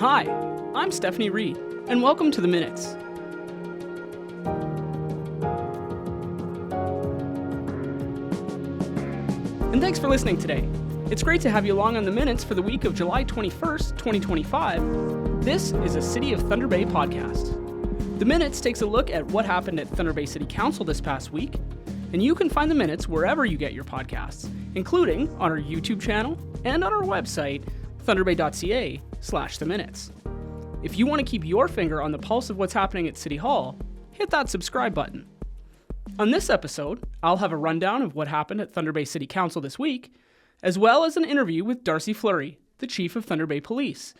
Hi, I'm Stephanie Reid, and welcome to The Minutes. And thanks for listening today. It's great to have you along on The Minutes for the week of July 21st, 2025. This is a City of Thunder Bay podcast. The Minutes takes a look at what happened at Thunder Bay City Council this past week, and you can find The Minutes wherever you get your podcasts, including on our YouTube channel and on our website, thunderbay.ca/The Minutes. If you want to keep your finger on the pulse of what's happening at City Hall, hit that subscribe button. On this episode, I'll have a rundown of what happened at Thunder Bay City Council this week, as well as an interview with Darcy Fleury, the Chief of Thunder Bay Police.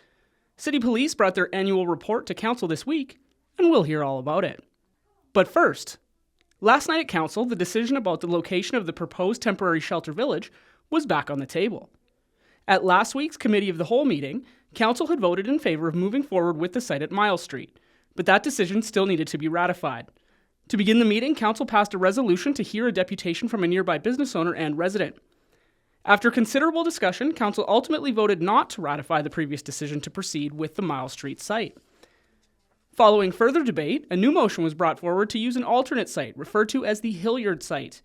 City Police brought their annual report to Council this week, and we'll hear all about it. But first, last night at Council, the decision about the location of the proposed temporary shelter village was back on the table. At last week's Committee of the Whole meeting, Council had voted in favor of moving forward with the site at Miles Street, but that decision still needed to be ratified. To begin the meeting, Council passed a resolution to hear a deputation from a nearby business owner and resident. After considerable discussion, Council ultimately voted not to ratify the previous decision to proceed with the Miles Street site. Following further debate, a new motion was brought forward to use an alternate site, referred to as the Hillyard site.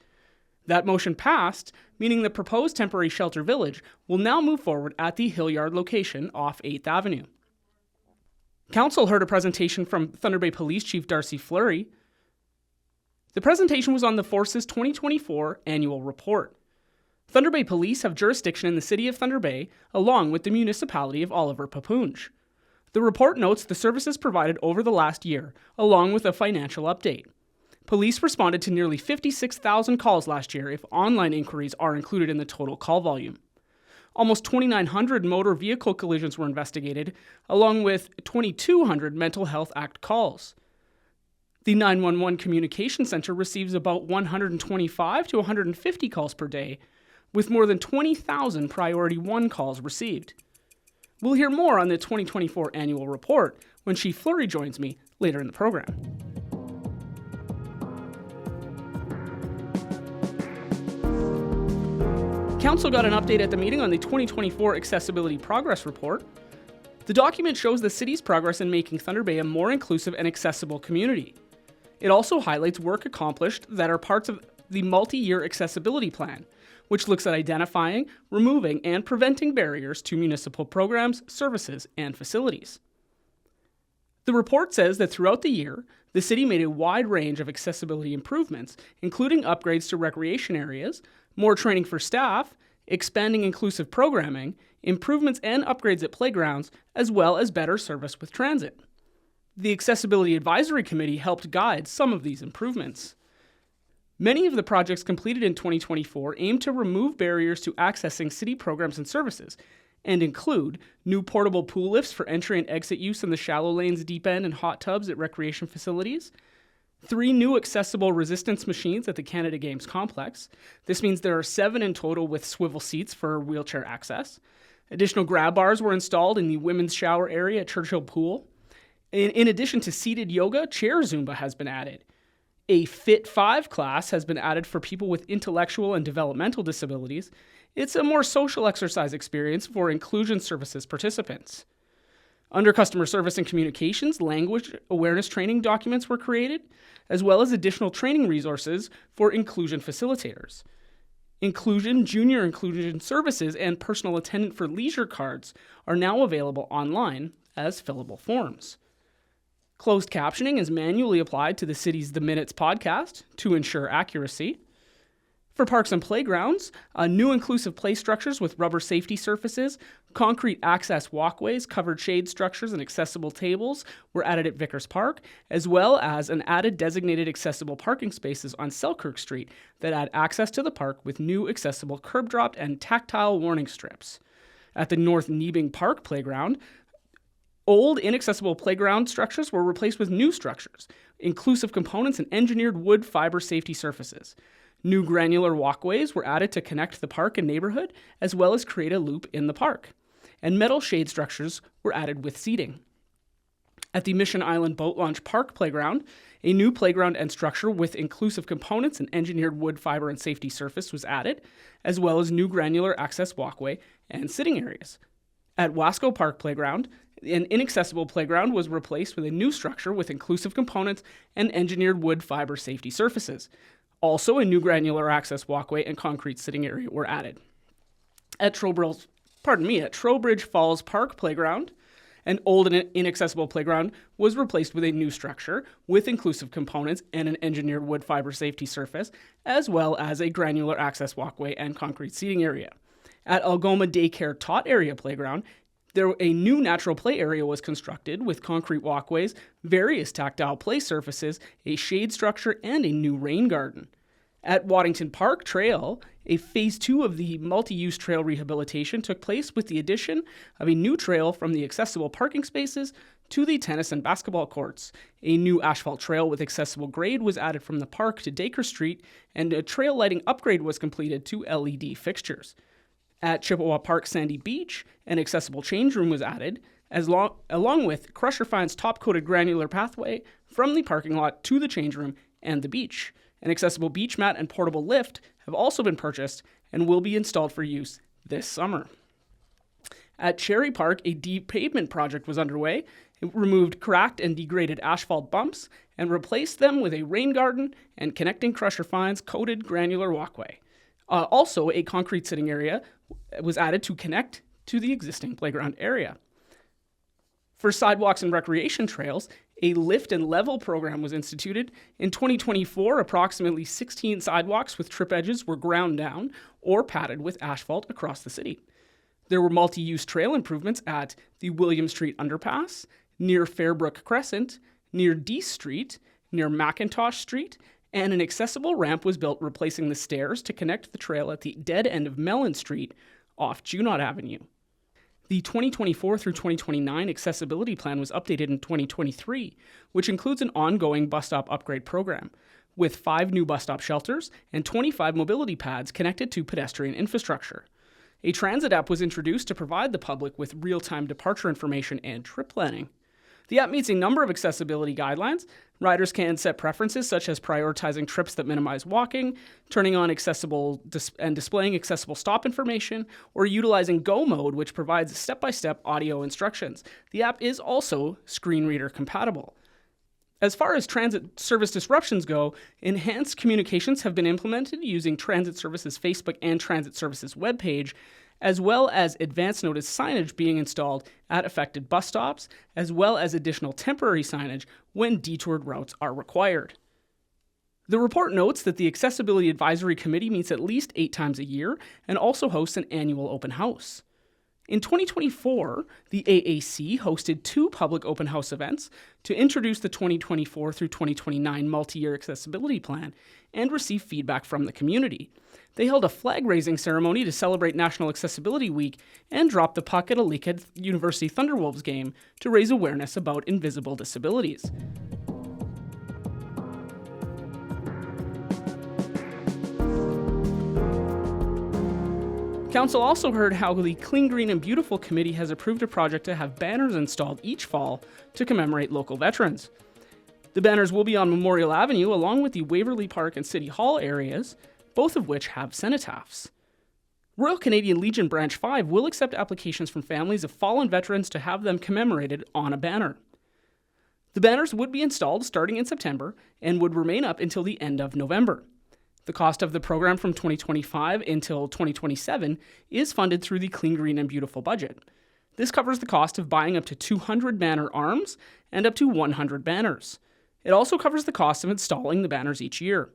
That motion passed, meaning the proposed temporary shelter village will now move forward at the Hillyard location off 8th Avenue. Council heard a presentation from Thunder Bay Police Chief Darcy Fleury. The presentation was on the Force's 2024 annual report. Thunder Bay Police have jurisdiction in the city of Thunder Bay, along with the municipality of Oliver Papoonge. The report notes the services provided over the last year, along with a financial update. Police responded to nearly 56,000 calls last year if online inquiries are included in the total call volume. Almost 2,900 motor vehicle collisions were investigated, along with 2,200 Mental Health Act calls. The 911 Communication Center receives about 125 to 150 calls per day, with more than 20,000 Priority 1 calls received. We'll hear more on the 2024 annual report when Chief Fleury joins me later in the program. Council got an update at the meeting on the 2024 Accessibility Progress Report. The document shows the city's progress in making Thunder Bay a more inclusive and accessible community. It also highlights work accomplished that are parts of the multi-year accessibility plan, which looks at identifying, removing, and preventing barriers to municipal programs, services, and facilities. The report says that throughout the year, the city made a wide range of accessibility improvements, including upgrades to recreation areas, more training for staff, expanding inclusive programming, improvements and upgrades at playgrounds, as well as better service with transit. The Accessibility Advisory Committee helped guide some of these improvements. Many of the projects completed in 2024 aim to remove barriers to accessing city programs and services, and include new portable pool lifts for entry and exit use in the shallow lanes, deep end, and hot tubs at recreation facilities, 3 new accessible resistance machines at the Canada Games complex. This means there are 7 in total with swivel seats for wheelchair access. Additional grab bars were installed in the women's shower area at Churchill Pool. In addition to seated yoga, chair Zumba has been added. A Fit 5 class has been added for people with intellectual and developmental disabilities. It's a more social exercise experience for inclusion services participants. Under customer service and communications, language awareness training documents were created, as well as additional training resources for inclusion facilitators. Inclusion, junior inclusion services, and personal attendant for leisure cards are now available online as fillable forms. Closed captioning is manually applied to the city's The Minutes podcast to ensure accuracy. For parks and playgrounds, new inclusive play structures with rubber safety surfaces, concrete access walkways, covered shade structures, and accessible tables were added at Vickers Park, as well as an added designated accessible parking spaces on Selkirk Street that add access to the park with new accessible curb-dropped and tactile warning strips. At the North Nebing Park playground, old, inaccessible playground structures were replaced with new structures, inclusive components, and engineered wood fiber safety surfaces. New granular walkways were added to connect the park and neighborhood, as well as create a loop in the park. And metal shade structures were added with seating. At the Mission Island Boat Launch Park playground, a new playground and structure with inclusive components and engineered wood fiber and safety surface was added, as well as new granular access walkway and sitting areas. At Wasco Park Playground, An inaccessible playground was replaced with a new structure with inclusive components and engineered wood fiber safety surfaces. Also, a new granular access walkway and concrete sitting area were added. At Trowbridge Falls Park Playground, an old and inaccessible playground was replaced with a new structure with inclusive components and an engineered wood fiber safety surface, as well as a granular access walkway and concrete seating area. At Algoma Daycare Tot Area Playground, a new natural play area was constructed with concrete walkways, various tactile play surfaces, a shade structure, and a new rain garden. At Waddington Park Trail, a phase 2 of the multi-use trail rehabilitation took place with the addition of a new trail from the accessible parking spaces to the tennis and basketball courts. A new asphalt trail with accessible grade was added from the park to Dacre Street, and a trail lighting upgrade was completed to LED fixtures. At Chippewa Park Sandy Beach, an accessible change room was added, along with Crusher Fine's top-coated granular pathway from the parking lot to the change room and the beach. An accessible beach mat and portable lift have also been purchased and will be installed for use this summer. At Cherry Park, a deep pavement project was underway. It removed cracked and degraded asphalt bumps and replaced them with a rain garden and connecting Crusher Fine's coated granular walkway. Also, a concrete sitting area was added to connect to the existing playground area. For sidewalks and recreation trails, a lift and level program was instituted. In 2024, approximately 16 sidewalks with trip edges were ground down or padded with asphalt across the city. There were multi-use trail improvements at the William Street Underpass, near Fairbrook Crescent, near D Street, near McIntosh Street, and an accessible ramp was built replacing the stairs to connect the trail at the dead end of Mellon Street off Junot Avenue. The 2024 through 2029 accessibility plan was updated in 2023, which includes an ongoing bus stop upgrade program, with 5 new bus stop shelters and 25 mobility pads connected to pedestrian infrastructure. A transit app was introduced to provide the public with real-time departure information and trip planning. The app meets a number of accessibility guidelines. Riders can set preferences such as prioritizing trips that minimize walking, turning on accessible and displaying accessible stop information, or utilizing Go mode, which provides step-by-step audio instructions. The app is also screen reader compatible. As far as transit service disruptions go, enhanced communications have been implemented using Transit Services Facebook and Transit Services webpage, as well as advance notice signage being installed at affected bus stops, as well as additional temporary signage when detoured routes are required. The report notes that the Accessibility Advisory Committee meets at least 8 times a year and also hosts an annual open house. In 2024, the AAC hosted 2 public open house events to introduce the 2024 through 2029 multi-year accessibility plan and receive feedback from the community. They held a flag-raising ceremony to celebrate National Accessibility Week and dropped the puck at a Lakehead University Thunderwolves game to raise awareness about invisible disabilities. Council also heard how the Clean, Green and Beautiful Committee has approved a project to have banners installed each fall to commemorate local veterans. The banners will be on Memorial Avenue along with the Waverley Park and City Hall areas, both of which have cenotaphs. Royal Canadian Legion Branch 5 will accept applications from families of fallen veterans to have them commemorated on a banner. The banners would be installed starting in September and would remain up until the end of November. The cost of the program from 2025 until 2027 is funded through the Clean, Green and Beautiful budget. This covers the cost of buying up to 200 banner arms and up to 100 banners. It also covers the cost of installing the banners each year.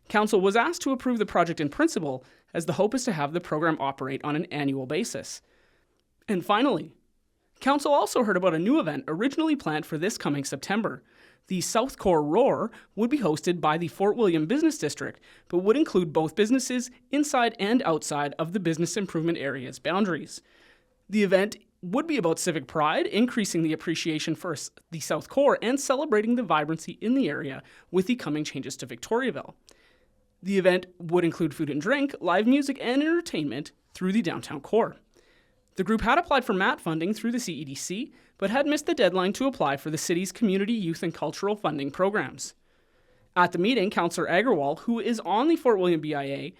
Council was asked to approve the project in principle, as the hope is to have the program operate on an annual basis. And finally, Council also heard about a new event originally planned for this coming September. The South Core Roar would be hosted by the Fort William Business District, but would include both businesses inside and outside of the business improvement area's boundaries. The event would be about civic pride, increasing the appreciation for the South Core, and celebrating the vibrancy in the area with the coming changes to Victoriaville. The event would include food and drink, live music, and entertainment through the downtown core. The group had applied for MAT funding through the CEDC, but had missed the deadline to apply for the city's community, youth, and cultural funding programs. At the meeting, Councillor Agarwal, who is on the Fort William BIA,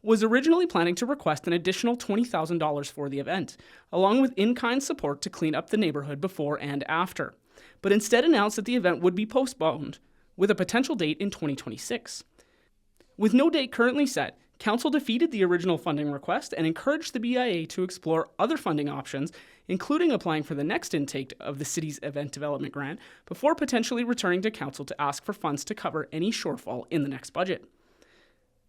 was originally planning to request an additional $20,000 for the event, along with in-kind support to clean up the neighborhood before and after, but instead announced that the event would be postponed, with a potential date in 2026. With no date currently set, Council defeated the original funding request and encouraged the BIA to explore other funding options, including applying for the next intake of the city's event development grant, before potentially returning to Council to ask for funds to cover any shortfall in the next budget.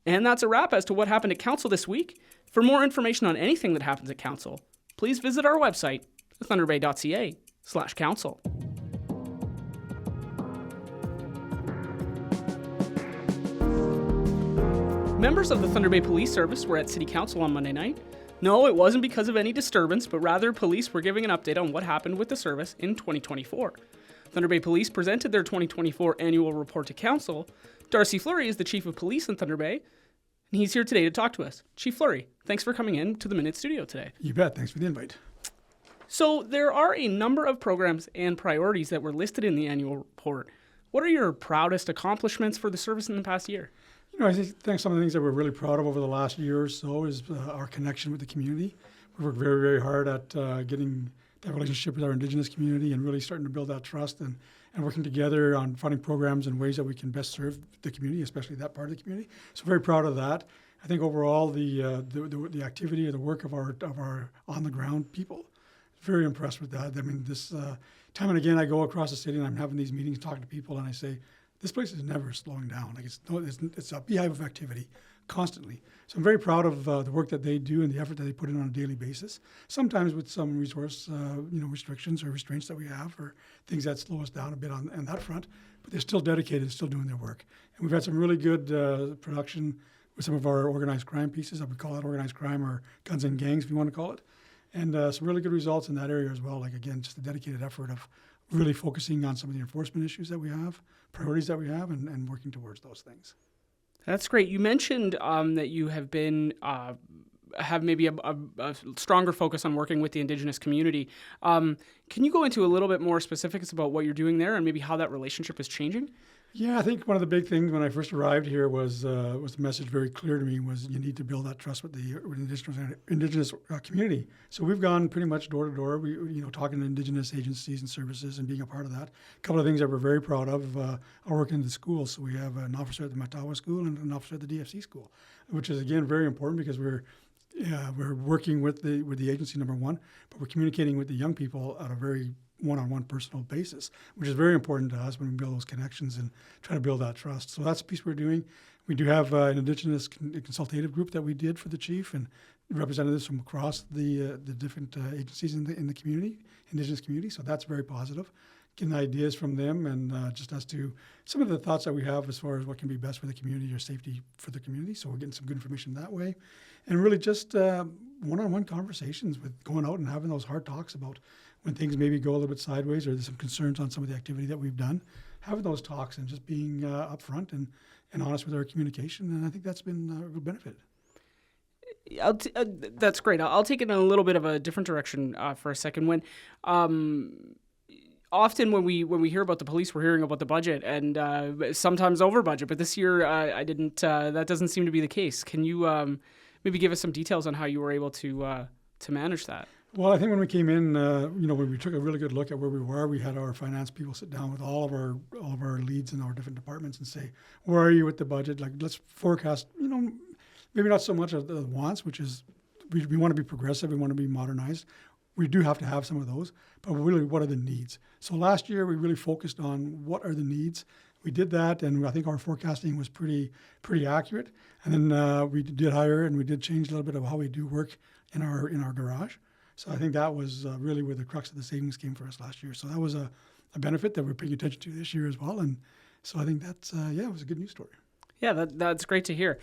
And that's a wrap as to what happened at Council this week. For more information on anything that happens at Council, please visit our website, thunderbay.ca/council. Members of the Thunder Bay Police Service were at City Council on Monday night. No, it wasn't because of any disturbance, but rather police were giving an update on what happened with the service in 2024. Thunder Bay Police presented their 2024 annual report to Council. Darcy Fleury is the Chief of Police in Thunder Bay, and he's here today to talk to us. Chief Fleury, thanks for coming in to the Minute Studio today. You bet. Thanks for the invite. So there are a number of programs and priorities that were listed in the annual report. What are your proudest accomplishments for the service in the past year? I think some of the things that we're really proud of over the last year or so is our connection with the community. We work very, very hard at getting that relationship with our Indigenous community and really starting to build that trust and working together on funding programs and ways that we can best serve the community, especially that part of the community. So very proud of that. I think overall the activity or the work of our on the ground people, very impressed with that. I mean, this time and again I go across the city and I'm having these meetings, talking to people, and I say, this place is never slowing down. Like it's a beehive of activity constantly. So I'm very proud of the work that they do and the effort that they put in on a daily basis. Sometimes with some resource, restrictions or restraints that we have, or things that slow us down a bit on that front. But they're still dedicated, still doing their work. And we've had some really good production with some of our organized crime pieces. I would call that organized crime or guns and gangs, if you want to call it. And some really good results in that area as well. Like again, just a dedicated effort of really focusing on some of the enforcement issues that we have, priorities that we have, and working towards those things. That's great. You mentioned that you have been have maybe a stronger focus on working with the Indigenous community. Can you go into a little bit more specifics about what you're doing there and maybe how that relationship is changing? Yeah, I think one of the big things when I first arrived here was the message very clear to me was you need to build that trust with the Indigenous community. So we've gone pretty much door to door, talking to Indigenous agencies and services and being a part of that. A couple of things that we're very proud of are working in the schools. So we have an officer at the Matawa School and an officer at the DFC School, which is again very important because we're working with the agency, number one, but we're communicating with the young people at a very one-on-one personal basis, which is very important to us when we build those connections and try to build that trust. So that's a piece we're doing. We do have an Indigenous consultative group that we did for the chief and representatives from across the different agencies in the community, Indigenous community. So that's very positive. Getting ideas from them and just as to some of the thoughts that we have as far as what can be best for the community or safety for the community. So we're getting some good information that way. And really just one-on-one conversations with going out and having those hard talks about when things maybe go a little bit sideways or there's some concerns on some of the activity that we've done, having those talks and just being upfront and honest with our communication. And I think that's been a real benefit. That's great. I'll take it in a little bit of a different direction for a second. When often when we hear about the police, we're hearing about the budget and sometimes over budget. But this year, I didn't. That doesn't seem to be the case. Can you maybe give us some details on how you were able to manage that? Well, I think when we came in, when we took a really good look at where we were, we had our finance people sit down with all of our leads in our different departments and say, where are you with the budget? Like, let's forecast, maybe not so much of the wants, which is we want to be progressive, we want to be modernized. We do have to have some of those, but really, what are the needs? So last year, we really focused on what are the needs. We did that, and I think our forecasting was pretty accurate. And then we did hire, and we did change a little bit of how we do work in our garage. So I think that was really where the crux of the savings came for us last year. So that was a benefit that we're paying attention to this year as well. And so I think that's, it was a good news story. Yeah, that's great to hear.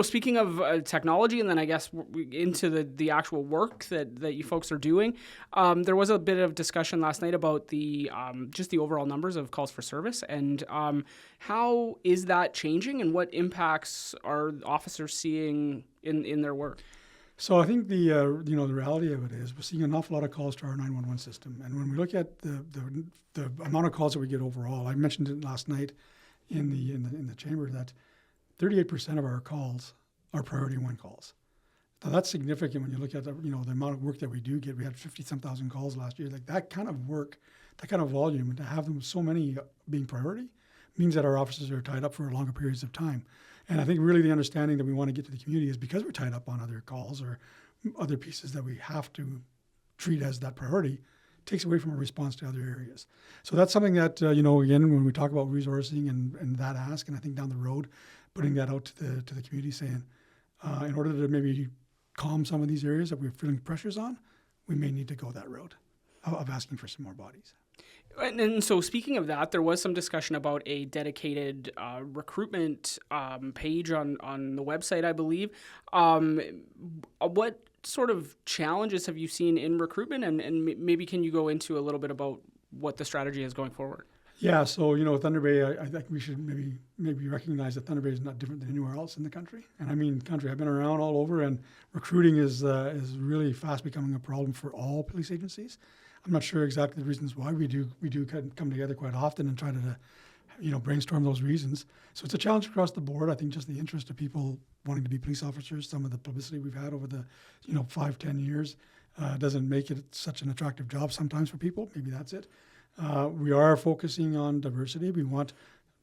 Speaking of technology, and then I guess into the actual work that you folks are doing, there was a bit of discussion last night about the just the overall numbers of calls for service, and how is that changing, and what impacts are officers seeing in their work? So I think the reality of it is we're seeing an awful lot of calls to our 911 system, and when we look at the amount of calls that we get overall, I mentioned it last night in the chamber that 38% of our calls are priority one calls. Now that's significant when you look at the amount of work that we do get. We had 50-some thousand calls last year. Like that kind of work, that kind of volume, and to have them so many being priority means that our officers are tied up for longer periods of time. And I think really the understanding that we want to get to the community is because we're tied up on other calls or other pieces that we have to treat as that priority, takes away from our response to other areas. So that's something that, again, when we talk about resourcing and that ask, and I think down the road, putting that out to the community saying, in order to maybe calm some of these areas that we're feeling pressures on, we may need to go that road of asking for some more bodies. And so speaking of that, there was some discussion about a dedicated recruitment page on the website, I believe. What sort of challenges have you seen in recruitment? And maybe can you go into a little bit about what the strategy is going forward? Yeah, so, Thunder Bay, I think we should maybe recognize that Thunder Bay is not different than anywhere else in the country. And I mean country, I've been around all over, and recruiting is really fast becoming a problem for all police agencies. I'm not sure exactly the reasons why. We do come together quite often and try to brainstorm those reasons. So it's a challenge across the board. I think just the interest of people wanting to be police officers, some of the publicity we've had over the 5-10 years doesn't make it such an attractive job sometimes for people. Maybe that's it. We are focusing on diversity. We want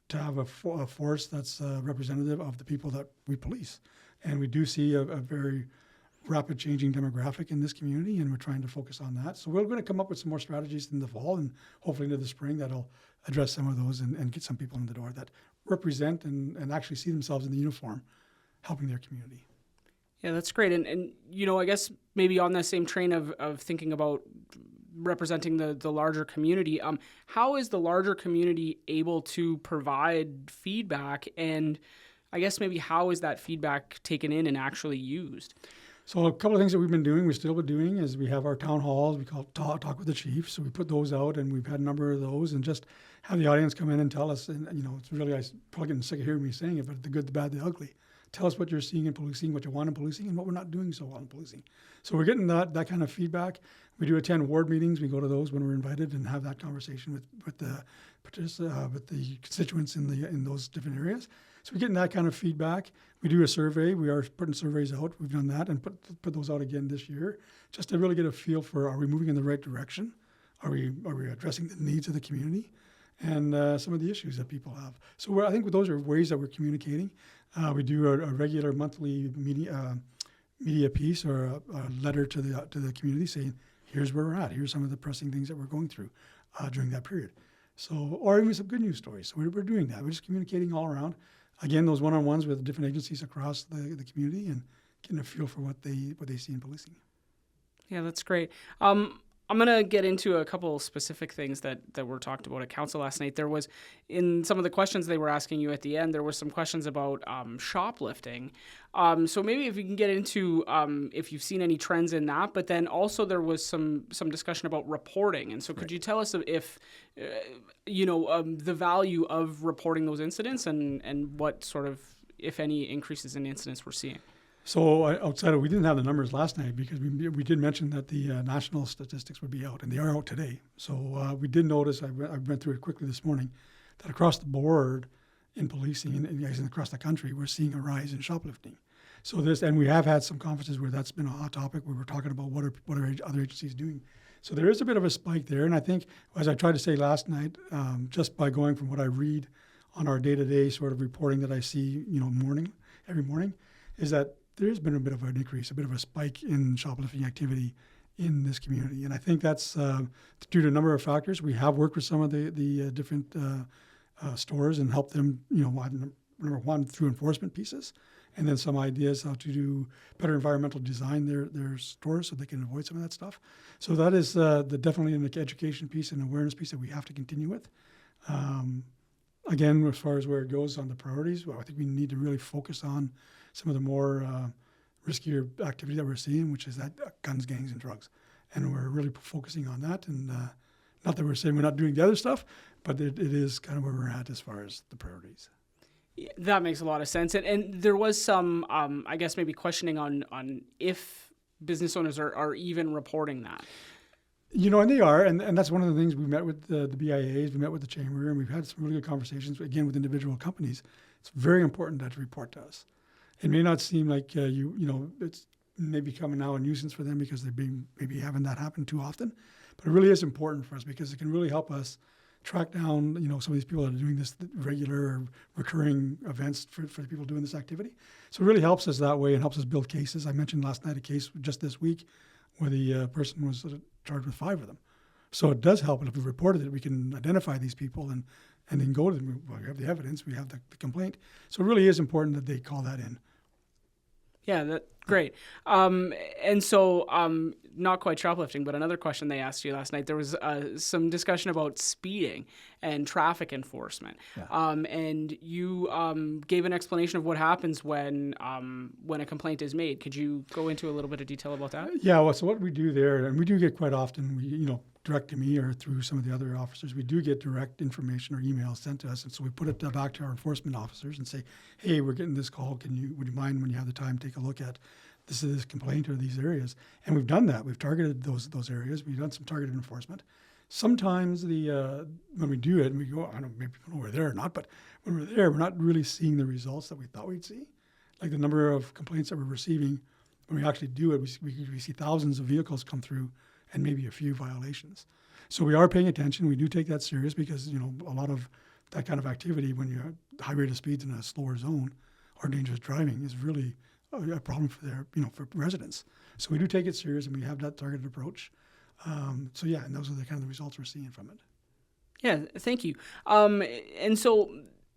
to have a force that's representative of the people that we police. And we do see a very rapid changing demographic in this community, and we're trying to focus on that. So we're going to come up with some more strategies in the fall and hopefully into the spring that'll address some of those and get some people in the door that represent and actually see themselves in the uniform helping their community. Yeah, that's great. And I guess maybe on that same train of thinking about representing the larger community, how is the larger community able to provide feedback, and I guess maybe how is that feedback taken in and actually used? So a couple of things that we've been doing, we're still doing, is we have our town halls, we call it Talk with the Chief. So we put those out, and we've had a number of those, and just have the audience come in and tell us, and it's really, I'm probably getting sick of hearing me saying it, but the good, the bad, the ugly. Tell us what you're seeing in policing, what you want in policing, and what we're not doing so well in policing. So we're getting that kind of feedback. We do attend ward meetings. We go to those when we're invited and have that conversation with the constituents in those different areas. So we're getting that kind of feedback. We do a survey. We are putting surveys out. We've done that and put those out again this year, just to really get a feel for, are we moving in the right direction? Are we addressing the needs of the community and some of the issues that people have? So I think those are ways that we're communicating. We do a regular monthly media piece or a letter to the community saying, here's where we're at. Here's some of the pressing things that we're going through during that period. So, or even some good news stories. So we're doing that. We're just communicating all around. Again, those one-on-ones with different agencies across the community and getting a feel for what they see in policing. Yeah, that's great. I'm going to get into a couple specific things that were talked about at council last night. There was, in some of the questions they were asking you at the end, there were some questions about shoplifting. So maybe if you can get into if you've seen any trends in that, but then also there was some discussion about reporting. And so could you tell us if, the value of reporting those incidents and what sort of, if any, increases in incidents we're seeing? So outside of, we didn't have the numbers last night because we did mention that the national statistics would be out, and they are out today. So we did notice, I went through it quickly this morning, that across the board in policing and across the country, we're seeing a rise in shoplifting. So and we have had some conferences where that's been a hot topic, where we're talking about what are other agencies doing. So there is a bit of a spike there, and I think, as I tried to say last night, just by going from what I read on our day-to-day sort of reporting that I see, every morning, is that there has been a bit of an increase, a bit of a spike in shoplifting activity in this community. And I think that's due to a number of factors. We have worked with some of the different stores and helped them, number one, through enforcement pieces, and then some ideas how to do better environmental design their stores so they can avoid some of that stuff. So that is definitely an education piece and awareness piece that we have to continue with. Again, as far as where it goes on the priorities, I think we need to really focus on some of the more riskier activity that we're seeing, which is that guns, gangs, and drugs. And we're really focusing on that. And not that we're saying we're not doing the other stuff, but it is kind of where we're at as far as the priorities. Yeah, that makes a lot of sense. And there was some, I guess, maybe questioning on if business owners are even reporting that. And they are, and that's one of the things we met with the BIAs, we met with the chamber, and we've had some really good conversations, again, with individual companies, It's very important that you report to us. It may not seem like it's maybe becoming now a nuisance for them because they've been maybe having that happen too often, but it really is important for us because it can really help us track down, some of these people that are doing this regular or recurring events for the people doing this activity. So it really helps us that way and helps us build cases. I mentioned last night a case just this week where the person was charged with 5 of them. So it does help, and if we reported it, we can identify these people and then go to them. Well, we have the evidence, we have the complaint. So it really is important that they call that in. Yeah, great. And so, not quite shoplifting, but another question they asked you last night, there was some discussion about speeding and traffic enforcement. Yeah. And you gave an explanation of what happens when a complaint is made. Could you go into a little bit of detail about that? Yeah, well, so what we do there, and we do get quite often, direct to me or through some of the other officers, we do get direct information or emails sent to us, and so we put it back to our enforcement officers and say, hey, we're getting this call, would you mind when you have the time take a look at this complaint or these areas? And we've done that. We've targeted those areas. We've done some targeted enforcement. Sometimes when we do it, and we go, I don't know, maybe people know we're there or not, but when we're there, we're not really seeing the results that we thought we'd see. Like the number of complaints that we're receiving, when we actually do it, we see thousands of vehicles come through and maybe a few violations. So we are paying attention. We do take that serious because, a lot of that kind of activity when you have high rate of speeds in a slower zone or dangerous driving is really a problem for residents. So we do take it serious and we have that targeted approach. And those are the kind of the results we're seeing from it. Yeah, thank you. And so,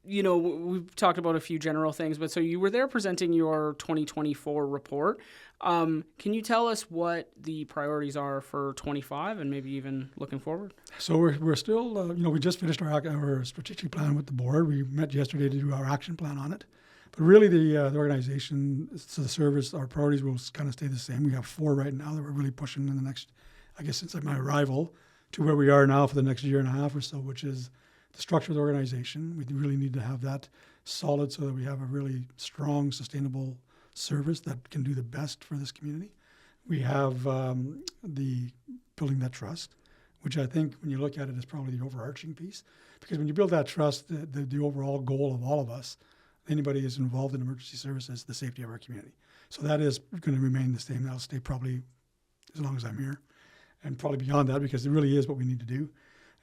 we've talked about a few general things, but so you were there presenting your 2024 report. Can you tell us what the priorities are for 25 and maybe even looking forward? So we're still, we just finished our strategic plan with the board. We met yesterday to do our action plan on it. But really the organization, so the service, our priorities will kind of stay the same. We have 4 right now that we're really pushing in the next, I guess since my arrival, to where we are now for the next year and a half or so, which is the structure of the organization. We really need to have that solid so that we have a really strong, sustainable service that can do the best for this community. We have the building that trust, which I think when you look at it is probably the overarching piece. Because when you build that trust, the overall goal of all of us, anybody who's involved in emergency services, the safety of our community. So that is going to remain the same. That'll stay probably as long as I'm here and probably beyond that because it really is what we need to do.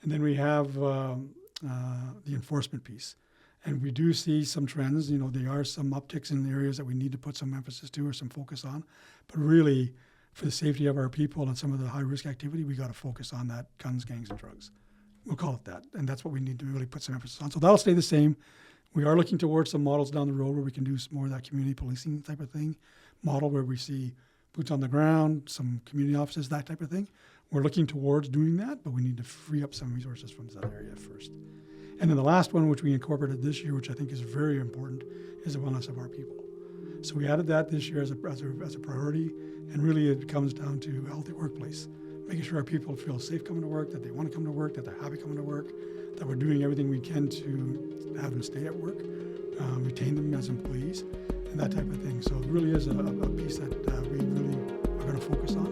And then we have the enforcement piece. And we do see some trends. There are some upticks in areas that we need to put some emphasis to or some focus on. But really, for the safety of our people and some of the high-risk activity, we got to focus on that, guns, gangs, and drugs. We'll call it that. And that's what we need to really put some emphasis on. So that'll stay the same. We are looking towards some models down the road where we can do some more of that community policing type of thing, model where we see boots on the ground, some community offices, that type of thing. We're looking towards doing that, but we need to free up some resources from that area first. And then the last one, which we incorporated this year, which I think is very important, is the wellness of our people. So we added that this year as a priority, and really it comes down to a healthy workplace, making sure our people feel safe coming to work, that they want to come to work, that they're happy coming to work, that we're doing everything we can to have them stay at work, retain them as employees, and that type of thing. So it really is a piece that we really are going to focus on,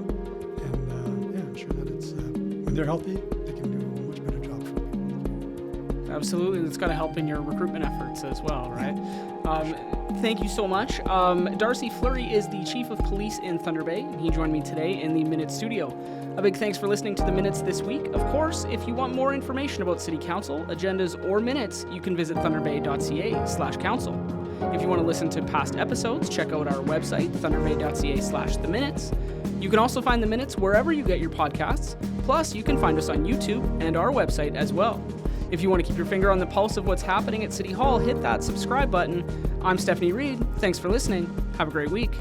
and ensure that it's when they're healthy, they can do a much better job for people. Absolutely, it's got to help in your recruitment efforts as well, right? Thank you so much. Darcy Fleury is the Chief of Police in Thunder Bay, and he joined me today in the Minutes studio. A big thanks for listening to the Minutes this week. Of course, if you want more information about City Council, agendas, or minutes, you can visit thunderbay.ca/council. If you want to listen to past episodes, check out our website, thunderbay.ca/theminutes. You can also find the Minutes wherever you get your podcasts. Plus, you can find us on YouTube and our website as well. If you want to keep your finger on the pulse of what's happening at City Hall, hit that subscribe button. I'm Stephanie Reid. Thanks for listening. Have a great week.